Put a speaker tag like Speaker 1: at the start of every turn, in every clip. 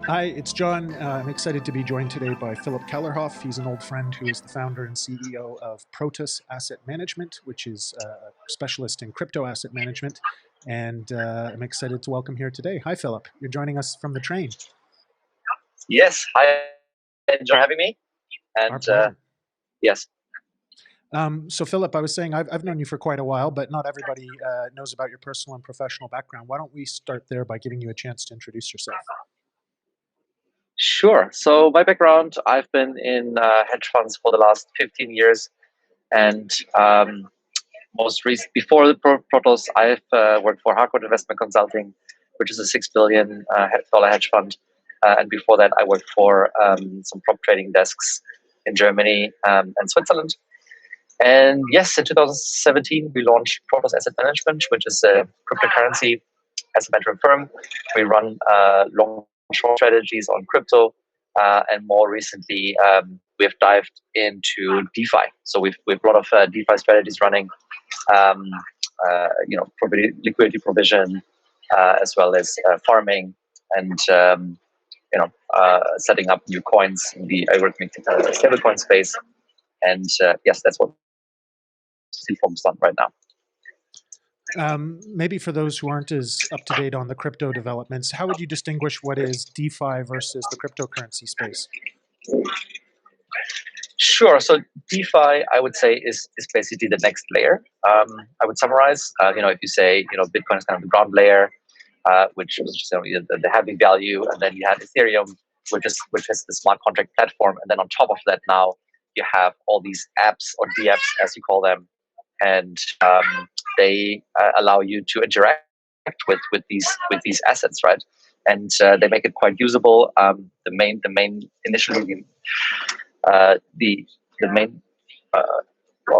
Speaker 1: Hi, it's John. I'm excited to be joined today by Philipp Kallerhoff. He's an old friend who is the founder and CEO of Protos Asset Management, which is a specialist in crypto asset management. And I'm excited to welcome here today. Hi, Philipp. You're joining us from the train.
Speaker 2: Yes. Hi, thanks for having me.
Speaker 1: Our
Speaker 2: And
Speaker 1: pleasure.
Speaker 2: yes.
Speaker 1: So, Philipp, I was saying I've known you for quite a while, but not everybody knows about your personal and professional background. Why don't we start there by giving you a chance to introduce yourself?
Speaker 2: Sure. So my background, I've been in hedge funds for the last 15 years. And most recent, before the Protos, I've worked for Harcourt Investment Consulting, which is a $6 billion hedge fund. And before that, I worked for some prop trading desks in Germany and Switzerland. And yes, in 2017, we launched Protos Asset Management, which is a cryptocurrency asset management firm. We run long short strategies on crypto, and more recently, we've dived into DeFi. So we've a lot of DeFi strategies running, liquidity provision, as well as farming and setting up new coins in the algorithmic stablecoin space. And yes, that's what we're focused on right now.
Speaker 1: Maybe for those who aren't as up to date on the crypto developments, how would you distinguish what is DeFi versus the cryptocurrency space?
Speaker 2: Sure. So DeFi, I would say, is basically the next layer. I would summarize. If you say, Bitcoin is kind of the ground layer, which was just the heavy value, and then you had Ethereum, which is the smart contract platform, and then on top of that, now you have all these apps or DApps, as you call them, and they allow you to interact with these assets, right? And they make it quite usable. The main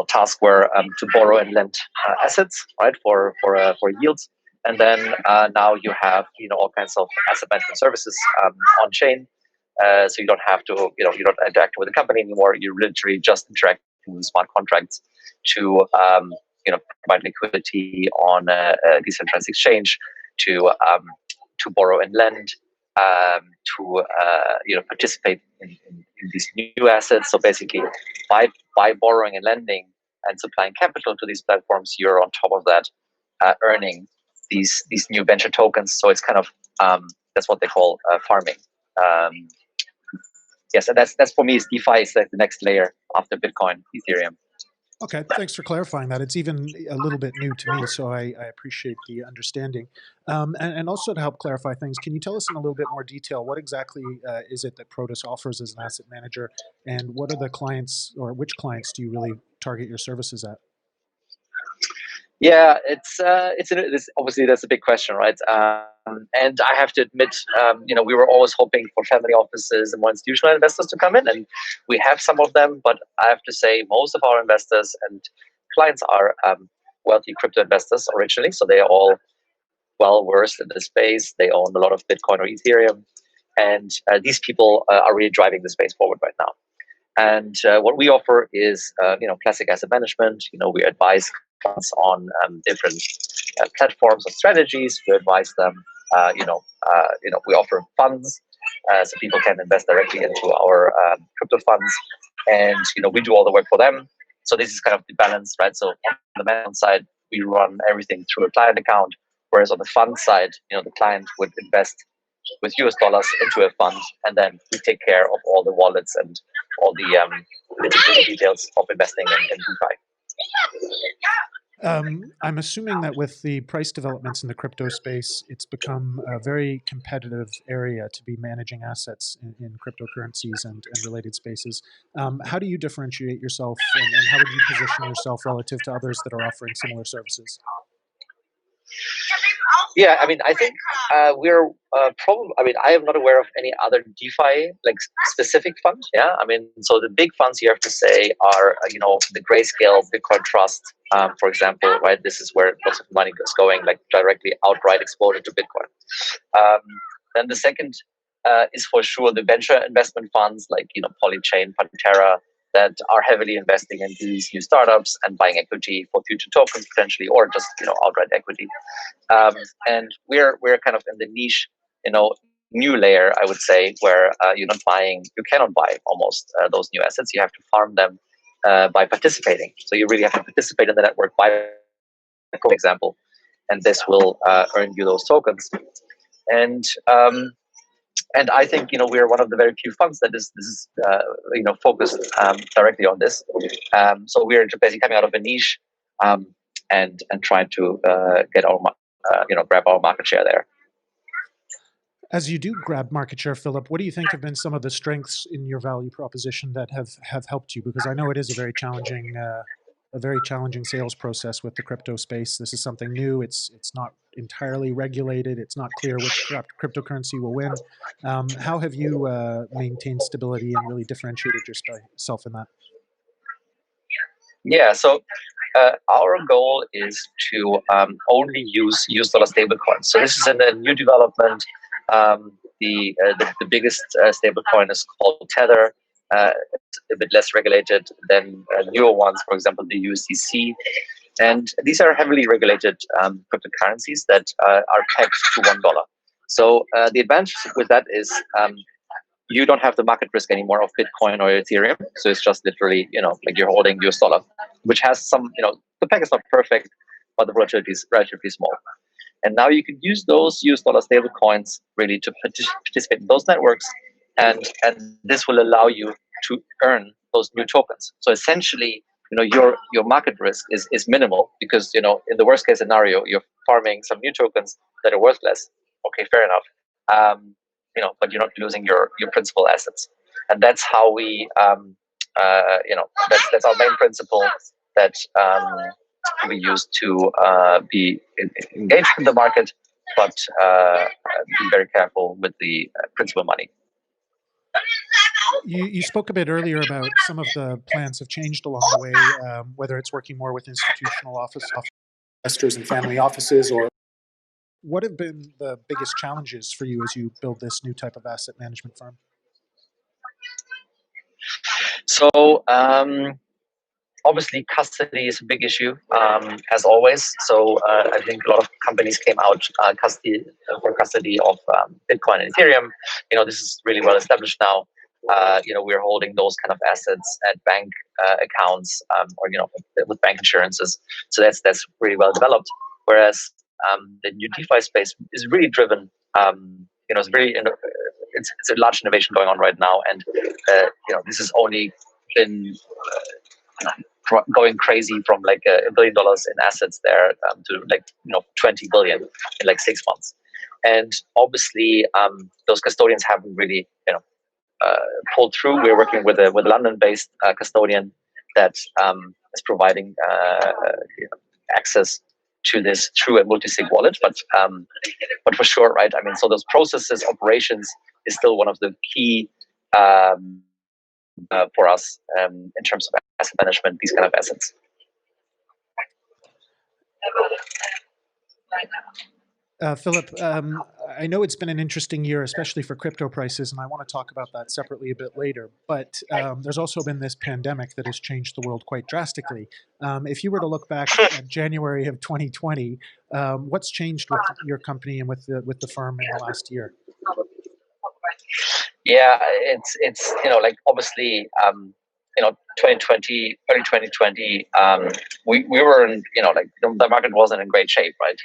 Speaker 2: task were to borrow and lend assets, right, for yields. And then now you have all kinds of asset management services on chain. So you don't have to you don't interact with the company anymore. You literally just interact with smart contracts to provide liquidity on a decentralized exchange, to borrow and lend, to participate in these new assets. So basically, by borrowing and lending and supplying capital to these platforms, you're on top of that earning these new venture tokens. So it's kind of that's what they call farming. Yes, and that's for me, is DeFi is like the next layer after Bitcoin, Ethereum.
Speaker 1: Okay, thanks for clarifying that. It's even a little bit new to me, so I appreciate the understanding. And also to help clarify things, can you tell us in a little bit more detail what exactly is it that Protos offers as an asset manager, and what are the clients, or which clients do you really target your services at?
Speaker 2: Yeah, it's obviously that's a big question, right? And I have to admit, we were always hoping for family offices and more institutional investors to come in, and we have some of them. But I have to say, most of our investors and clients are wealthy crypto investors originally, so they are all well versed in the space. They own a lot of Bitcoin or Ethereum, and these people are really driving the space forward right now. And what we offer is, classic asset management. We advise clients on different platforms and strategies. We advise them. We offer funds, so people can invest directly into our crypto funds, and we do all the work for them. So this is kind of the balance, right? So on the management side, we run everything through a client account, whereas on the fund side, the client would invest with US dollars into a fund, and then we take care of all the wallets and all the details of investing in DeFi.
Speaker 1: I'm assuming that with the price developments in the crypto space, it's become a very competitive area to be managing assets in cryptocurrencies and related spaces. How do you differentiate yourself, and how would you position yourself relative to others that are offering similar services?
Speaker 2: Yeah, I think we're probably. I am not aware of any other DeFi specific fund. Yeah, so the big funds you have to say are the Grayscale Bitcoin Trust, for example, right? This is where lots of money is going, like directly outright exposure to Bitcoin. Then the second is for sure the venture investment funds like Polychain, Pantera, that are heavily investing in these new startups and buying equity for future tokens potentially, or just outright equity. And we're kind of in the niche, new layer, I would say, where you cannot buy almost those new assets. You have to farm them by participating. So you really have to participate in the network by example, and this will earn you those tokens. And I think we are one of the very few funds that is focused directly on this. So we're basically coming out of a niche and trying to get our grab our market share there.
Speaker 1: As you do grab market share, Philip, what do you think have been some of the strengths in your value proposition that have helped you? Because I know it is a very challenging sales process with the crypto space. This is something new. It's not entirely regulated. It's not clear which cryptocurrency will win. How have you maintained stability and really differentiated yourself in that?
Speaker 2: Yeah, so our goal is to only use US dollar stablecoins. So this is a new development. The biggest stablecoin is called Tether. It's a bit less regulated than newer ones, for example, the USDC. And these are heavily regulated cryptocurrencies that are pegged to $1. So the advantage with that is you don't have the market risk anymore of Bitcoin or Ethereum. So it's just literally, like you're holding US dollar, which has some, the peg is not perfect, but the volatility is relatively small. And now you can use those US dollar stable coins really to participate in those networks. And this will allow you to earn those new tokens. So essentially, your market risk is minimal because, in the worst case scenario, you're farming some new tokens that are worth less. Okay, fair enough. But you're not losing your principal assets. And that's how we, that's our main principle that we use to be engaged in the market, but be very careful with the principal money.
Speaker 1: You spoke a bit earlier about some of the plans have changed along the way, whether it's working more with institutional investors and family offices, or what have been the biggest challenges for you as you build this new type of asset management firm?
Speaker 2: So obviously custody is a big issue, as always. So I think a lot of companies came out for custody of Bitcoin and Ethereum. This is really well established now. We're holding those kind of assets at bank accounts or with bank insurances. So that's really well developed. Whereas the new DeFi space is really driven. It's a large innovation going on right now, and this has only been going crazy from like $1 billion in assets there to 20 billion in like 6 months. And obviously, those custodians haven't really pulled through. We're working with a London-based custodian that is providing access to this through a multi-sig wallet. But for sure, right? I mean, so those processes, operations is still one of the key for us in terms of asset management, these kind of assets.
Speaker 1: Philip, I know it's been an interesting year, especially for crypto prices, and I want to talk about that separately a bit later. But there's also been this pandemic that has changed the world quite drastically. If you were to look back at January of 2020, what's changed with your company and with the firm in the last year?
Speaker 2: Yeah, it's obviously 2020, early 2020, we were in the market wasn't in great shape, right?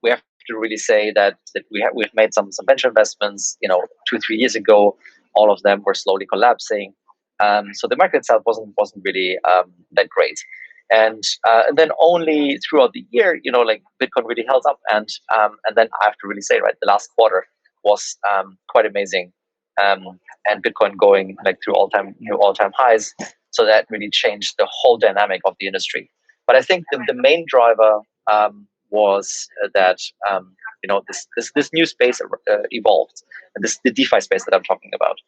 Speaker 2: We have to really say that we've made some venture investments 2-3 years ago. All of them were slowly collapsing, so the market itself wasn't really that great. And then only throughout the year, Bitcoin really held up, and then I have to really say, right, the last quarter was quite amazing, and Bitcoin going through new all-time highs. So that really changed the whole dynamic of the industry. But I think the main driver was that this new space evolved, and the DeFi space that I'm talking about,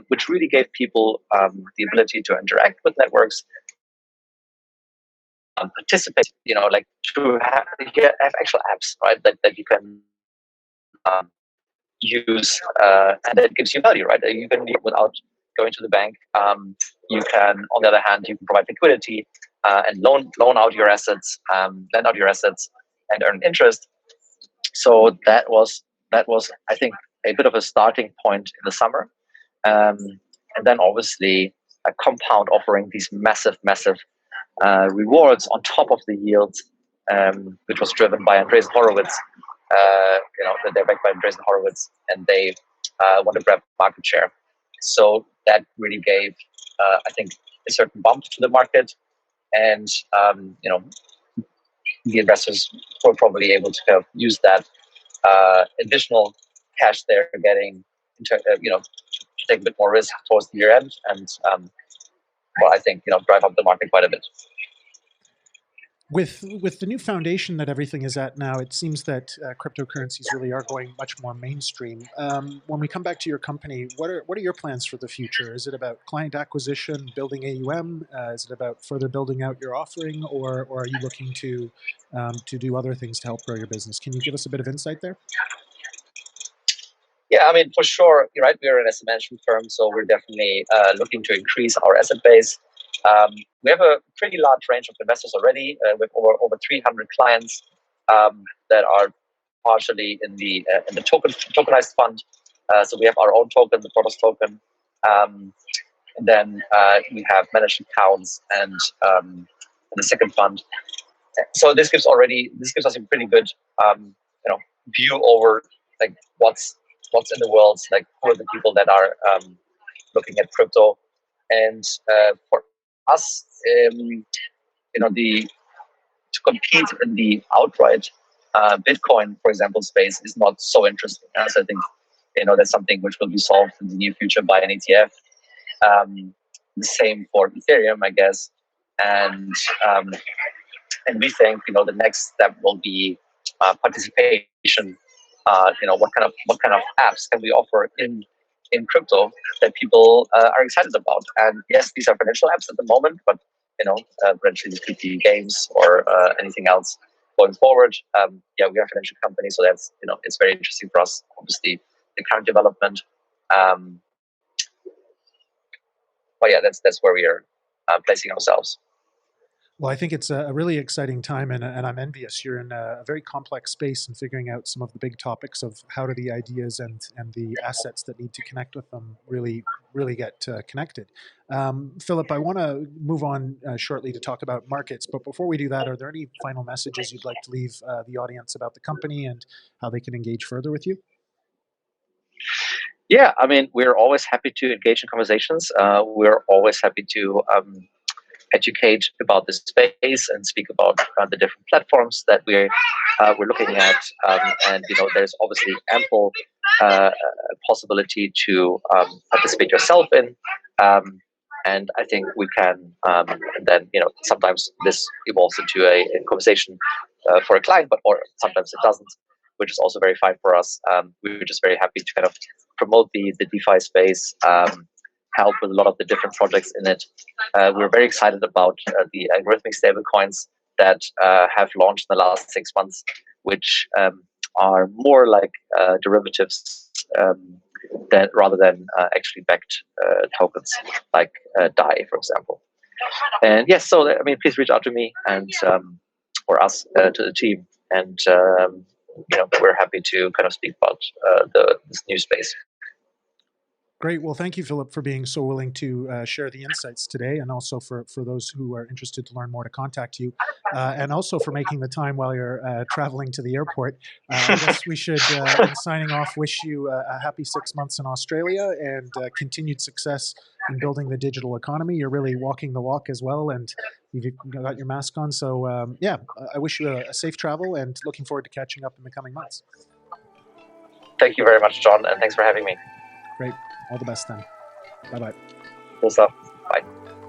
Speaker 2: which really gave people the ability to interact with networks, participate, to have actual apps, right, that you can use, and that gives you value, right? You can without going to the bank. You can, on the other hand, you can provide liquidity and loan out your assets, lend out your assets, and earn interest. So that was I think a bit of a starting point in the summer, and then obviously a compound offering these massive rewards on top of the yield, which was driven by Andreessen Horowitz. They're backed by Andreessen Horowitz, and they want to grab market share. So that really gave, I think, a certain bump to the market, and the investors were probably able to kind of use that additional cash they're getting, to take a bit more risk towards the year end, and I think drive up the market quite a bit.
Speaker 1: With the new foundation that everything is at now, it seems that cryptocurrencies really are going much more mainstream. When we come back to your company, what are your plans for the future? Is it about client acquisition, building AUM? Is it about further building out your offering, or are you looking to do other things to help grow your business? Can you give us a bit of insight there?
Speaker 2: Yeah, I mean, for sure, you're right. We're an asset management firm, so we're definitely looking to increase our asset base. We have a pretty large range of investors already, with over 300 clients that are partially in the tokenized fund. So we have our own token, the Protos token. And then we have managed accounts and the second fund. So this gives us a pretty good view over like what's in the world, like who are the people that are looking at crypto. And for us, to compete in the outright Bitcoin, for example, space is not so interesting. So I think that's something which will be solved in the near future by an ETF. The same for Ethereum, I guess, and we think the next step will be participation. What kind of apps can we offer in crypto that people are excited about? And yes, these are financial apps at the moment, but eventually this could be games or anything else going forward. We are a financial company, so that's it's very interesting for us. Obviously, the current development. But yeah, that's where we are placing ourselves.
Speaker 1: Well, I think it's a really exciting time, and I'm envious. You're in a very complex space and figuring out some of the big topics of how do the ideas and the assets that need to connect with them really get connected. Philipp, I want to move on shortly to talk about markets, but before we do that, are there any final messages you'd like to leave the audience about the company and how they can engage further with you?
Speaker 2: Yeah, I mean, we're always happy to engage in conversations. We're always happy to educate about the space and speak about the different platforms that we're looking at, and there's obviously ample possibility to participate yourself in, and I think we can then sometimes this evolves into a conversation for a client, or sometimes it doesn't, which is also very fine for us. We're just very happy to kind of promote the DeFi space, help with a lot of the different projects in it. We're very excited about the algorithmic stablecoins that have launched in the last 6 months, which are more like derivatives rather than actually backed tokens, like DAI, for example. And yes, so I mean, please reach out to me and or us to the team, and we're happy to kind of speak about this new space.
Speaker 1: Great. Well, thank you, Philipp, for being so willing to share the insights today, and also for those who are interested to learn more to contact you, and also for making the time while you're traveling to the airport. I guess we should, in signing off, wish you a happy 6 months in Australia and continued success in building the digital economy. You're really walking the walk as well, and you've got your mask on. So yeah, I wish you a safe travel and looking forward to catching up in the coming months.
Speaker 2: Thank you very much, John, and thanks for having me.
Speaker 1: Great. All the best then. Bye-bye.
Speaker 2: Cool stuff. Bye.